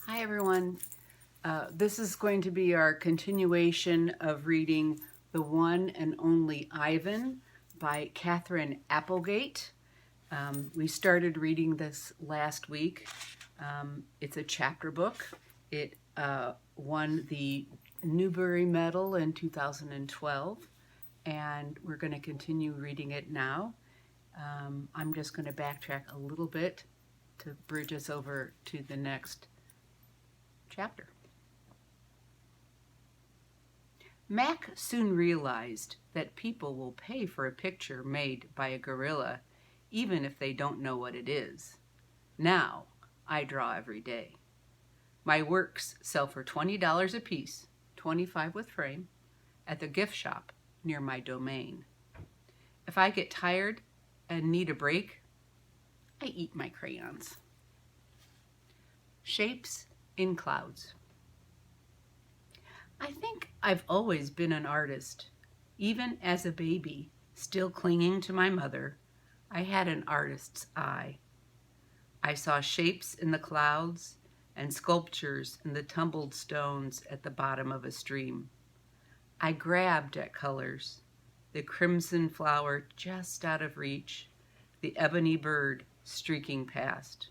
Hi everyone. This is going to be our continuation of reading The One and Only Ivan by Catherine Applegate. We started reading this last week. It's a chapter book. It won the Newbery Medal in 2012, and we're going to continue reading it now. I'm just going to backtrack a little bit to bridge us over to the next chapter. Mac soon realized that people will pay for a picture made by a gorilla even if they don't know what it is. Now, I draw every day. My works sell for $20 a piece, $25 with frame, at the gift shop near my domain. If I get tired and need a break, I eat my crayons. Shapes in clouds. I think I've always been an artist. Even as a baby, still clinging to my mother, I had an artist's eye. I saw shapes in the clouds and sculptures in the tumbled stones at the bottom of a stream. I grabbed at colors, the crimson flower just out of reach, the ebony bird streaking past.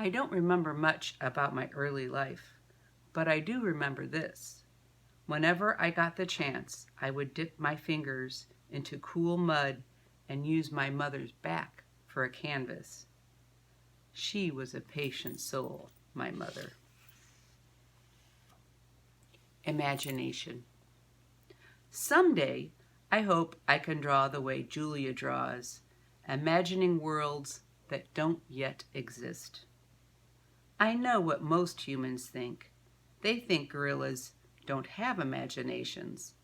I don't remember much about my early life, but I do remember this. Whenever I got the chance, I would dip my fingers into cool mud and use my mother's back for a canvas. She was a patient soul, my mother. Imagination. Someday, I hope I can draw the way Julia draws, imagining worlds that don't yet exist. I know what most humans think. They think gorillas don't have imaginations.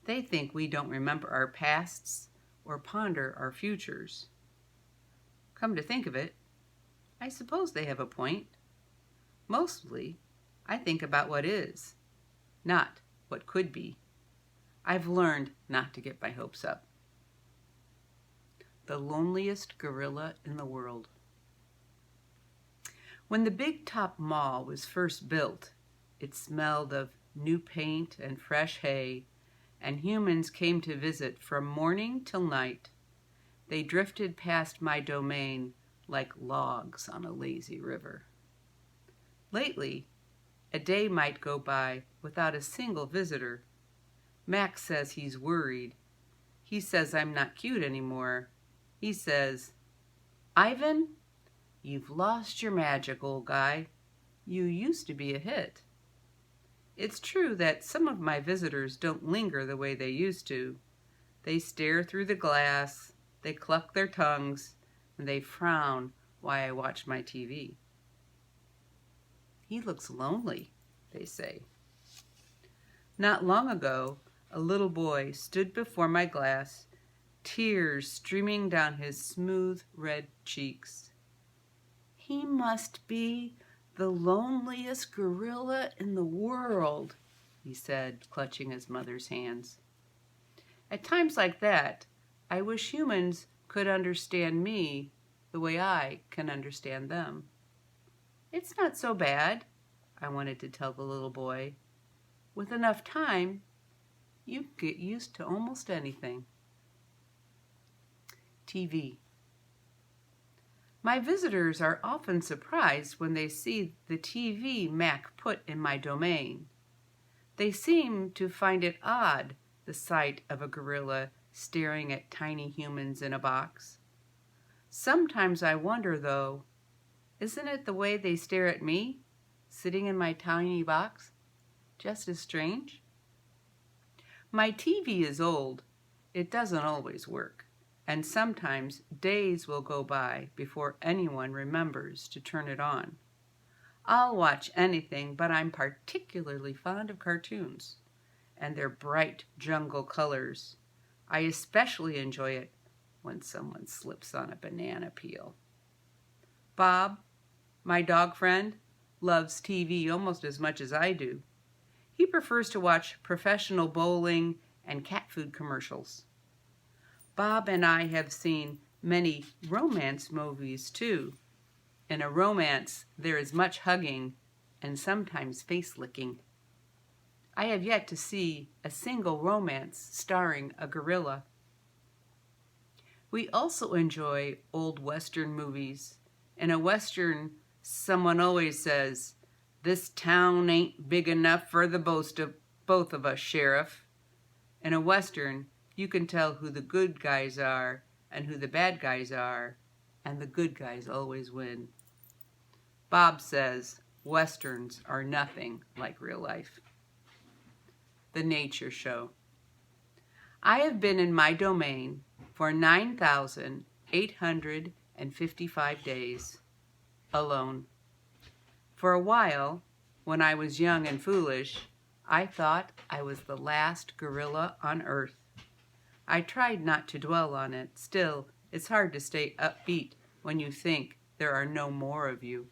They think we don't remember our pasts or ponder our futures. Come to think of it, I suppose they have a point. Mostly, I think about what is, not what could be. I've learned not to get my hopes up. The loneliest gorilla in the world. When the Big Top Mall was first built, it smelled of new paint and fresh hay, and humans came to visit from morning till night. They drifted past my domain like logs on a lazy river. Lately, a day might go by without a single visitor. Max says he's worried. He says I'm not cute anymore. He says, "Ivan, you've lost your magic, old guy. You used to be a hit." It's true that some of my visitors don't linger the way they used to. They stare through the glass, they cluck their tongues, and they frown while I watch my TV. He looks lonely, they say. Not long ago, a little boy stood before my glass, tears streaming down his smooth red cheeks. He must be the loneliest gorilla in the world, he said, clutching his mother's hands. At times like that, I wish humans could understand me the way I can understand them. It's not so bad, I wanted to tell the little boy. With enough time, you get used to almost anything. TV. My visitors are often surprised when they see the TV Mac put in my domain. They seem to find it odd, the sight of a gorilla staring at tiny humans in a box. Sometimes I wonder, though, isn't it the way they stare at me, sitting in my tiny box, just as strange? My TV is old. It doesn't always work. And sometimes days will go by before anyone remembers to turn it on. I'll watch anything, but I'm particularly fond of cartoons and their bright jungle colors. I especially enjoy it when someone slips on a banana peel. Bob, my dog friend, loves TV almost as much as I do. He prefers to watch professional bowling and cat food commercials. Bob and I have seen many romance movies too. In a romance, there is much hugging and sometimes face-licking. I have yet to see a single romance starring a gorilla. We also enjoy old Western movies. In a Western, someone always says, "This town ain't big enough for the both of us, Sheriff." In a Western, you can tell who the good guys are and who the bad guys are, and the good guys always win. Bob says Westerns are nothing like real life. The Nature Show. I have been in my domain for 9,855 days, alone. For a while, when I was young and foolish, I thought I was the last gorilla on Earth. I tried not to dwell on it. Still, it's hard to stay upbeat when you think there are no more of you.